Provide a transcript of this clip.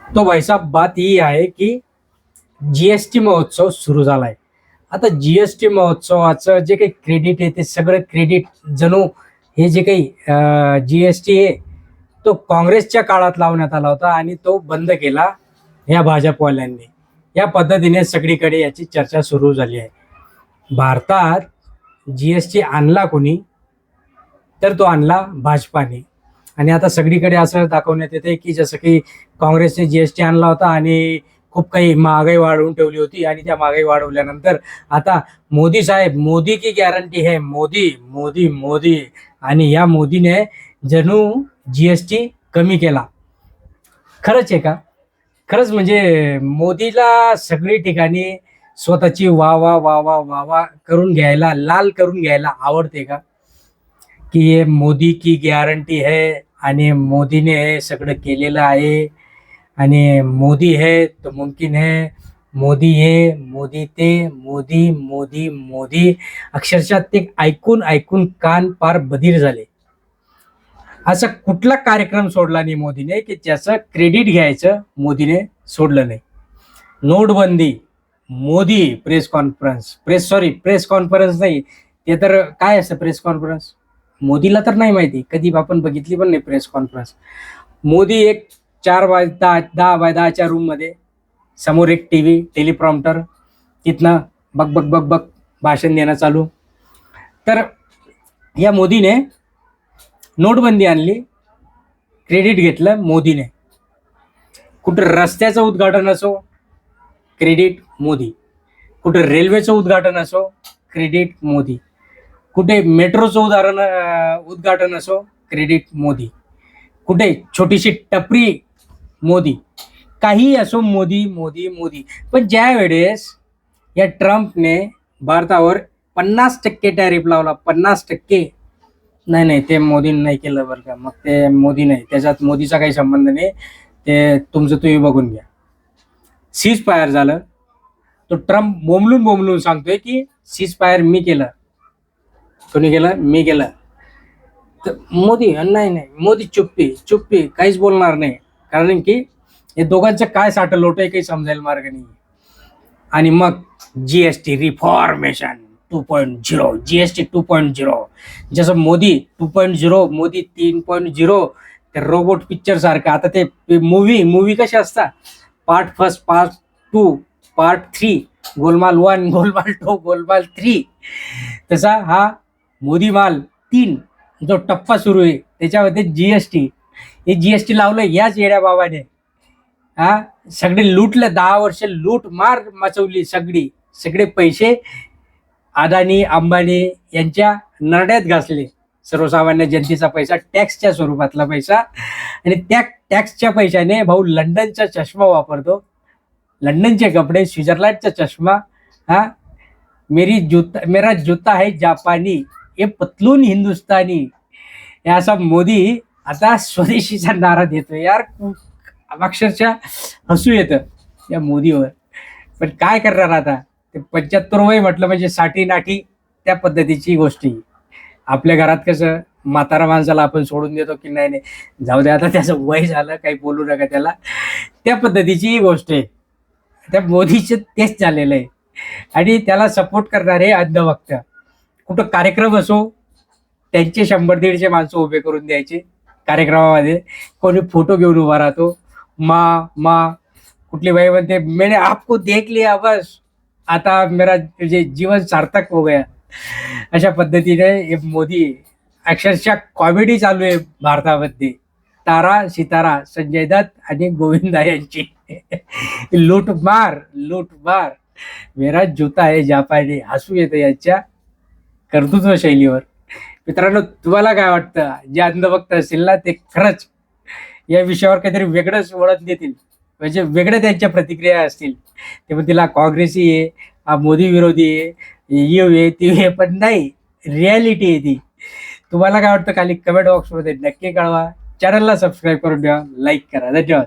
तो भाईसाब बात ही आहे की जीएसटी महोत्सव सुरू झालाय. आता जीएसटी महोत्सवाचं जे काही क्रेडिट आहे ते सगळं क्रेडिट जणू हे जे काही जीएसटी आहे तो काँग्रेसच्या काळात लावण्यात आला होता आणि तो बंद केला ह्या भाजपवाल्यांनी. या पद्धतीने सगळीकडे याची चर्चा सुरू झाली आहे. भारतात जीएसटी आणला कोणी, तर तो आणला भाजपाने. आणि आता सगळीकडे असं दाखवण्यात येते की जसं की काँग्रेसने जीएसटी आणला होता आणि खूप काही महागाई वाढवून ठेवली होती आणि त्या महागाई वाढवल्यानंतर आता मोदी साहेब, मोदी की गॅरंटी है, मोदी मोदी मोदी. आणि या मोदीने जणू जीएसटी कमी केला. खरंच आहे का? खरंच म्हणजे मोदीला सगळी ठिकाणी स्वतःची वा वा वा वा वा वा करून घ्यायला, लाल करून घ्यायला आवडते का? की ये मोदी की गॅरंटी है आणि मोदीने हे सगळं केलेलं आहे आणि मोदी है तो मुमकिन है, मोदी हे, मोदी ते, मोदी मोदी मोदी. अक्षरशः ते ऐकून ऐकून कान पार बधीर झाले. असा कुठला कार्यक्रम सोडला नाही मोदीने की त्याचं क्रेडिट घ्यायचं मोदीने सोडलं नाही. नोटबंदी, Modi press conference, press conference नाही ते तर काय असतं प्रेस कॉन्फरन्स? मोदीला तर नाही माहिती, कधी आपण बघितली पण नाही प्रेस कॉन्फरन्स. मोदी एक 4 बाय 10, 10 बाय 10च्या रूममध्ये, समोर एक टीव्ही, टेलिप्रॉम्प्टर, तिथनं बक बक बक बक भाषण देणं चालू. तर या मोदीने नोटबंदी आणली, क्रेडिट घेतलं मोदीने. कुठं रस्त्याचं उद्घाटन असो, क्रेडिट मोदी. कुठे रेल्वेचं उद्घाटन असो, क्रेडिट मोदी. कुठे मेट्रोचं उद्घाटन असो, क्रेडिट मोदी. कुठे छोटीशी टपरी, मोदी. काही असो, मोदी मोदी मोदी. पण ज्या वेळेस या ट्रम्पने भारतावर 50% टॅरिफ लावला, 50%, नाही नाही ते मोदीने नाही केलं बरं का. मग ते मोदी नाही, त्याच्यात मोदीचा काही संबंध नाही, ते तुमचं तुम्ही बघून घ्या. सीज फायर झालं, तो ट्रम्प बोंबलून बोंबलून सांगतोय की सीज फायर मी केलं. कोणी केलं? मी केलं. तर मोदी नाही नाही, मोदी चुप्पी चुप्पी, काहीच बोलणार नाही. कारण की हे दोघांचं काय साठं लोट आहे काही समजायला मार्ग नाही. आणि मग जीएसटी रिफॉर्मेशन 2.0, जीएसटी 2.0. जसं मोदी 2.0, मोदी 3.0. ते रोबोट पिक्चर सारखं. आता ते मूवी कशा असतात, पार्ट फर्स्ट, पार्ट 2, पार्ट 3, गोलमाल 1, गोलमाल 2, गोलमाल 3. तसा हा मोदी माल 3 जो टप्पा सुरू आहे त्याच्यामध्ये जीएसटी. हे जीएसटी लावलं याच येड्या बाबाने. हा, सगळे लूटलं, 10 वर्ष लूट मार मचवली सगळी. सगळे पैसे अदानी अंबानी यांच्या नरड्यात घासले. सर्वसामान्य जनतेचा पैसा, टॅक्सच्या स्वरूपातला पैसा. आणि त्या टॅक्सच्या पैशाने भाऊ लंडनचा चष्मा वापरतो, लंडनचे कपडे, स्वित्झर्लंडचा चष्मा. हा, मेरा जूता है जापानी, ये पतलून हिंदुस्तानी. हे असा मोदी आता स्वदेशीचा नारा देतोय. यार अक्षरशः हसू येतं या मोदीवर. पण काय करणार आता, ते 75 वय म्हटलं म्हणजे 60-90 त्या पद्धतीची गोष्ट आहे. आपल्या घरात कसं म्हातारा माणसाला आपण सोडून देतो की नाही नाही जाऊ दे आता त्याचं वय झालं, काही बोलू नका त्याला, त्या पद्धतीची ही गोष्ट आहे. त्या मोदीचं तेच झालेलं आहे. आणि त्याला सपोर्ट करणारे अंधभक्त. कुठं कार्यक्रम असो, त्यांचे 100-150 माणसं उभे करून द्यायचे कार्यक्रमामध्ये. कोणी फोटो घेऊन उभा राहतो, मा कुठली बाई म्हणते मैंने आपको देख लिया बस, आता मेरा म्हणजे जीवन सार्थक हो गया. अशा पद्धतीने हे मोदी, अक्षरशः कॉमेडी चालू आहे भारतामध्ये. तारा सितारा संजय दत्त आणि गोविंदा यांची लूटमार लूटमार. मेरा जूता आहे जापानी. हसू येतं यांच्या कर्तृत्व शैलीवर. मित्रांनो, तुम्हाला काय वाटतं? जे अंधभक्त असतील ना ते खरंच या विषयावर काहीतरी वेगळंच वळण देतील, म्हणजे वेगळ्या त्यांच्या प्रतिक्रिया असतील. ते पण तिला काँग्रेसी आहे, हा मोदी विरोधी आहे, येऊ आहे ती आहे, पण नाही, रियालिटी आहे ती. तुम्हाला काय वाटतं खाली कमेंट बॉक्समध्ये नक्की कळवा. चॅनलला सबस्क्राईब करून द्या, लाईक करा. धन्यवाद.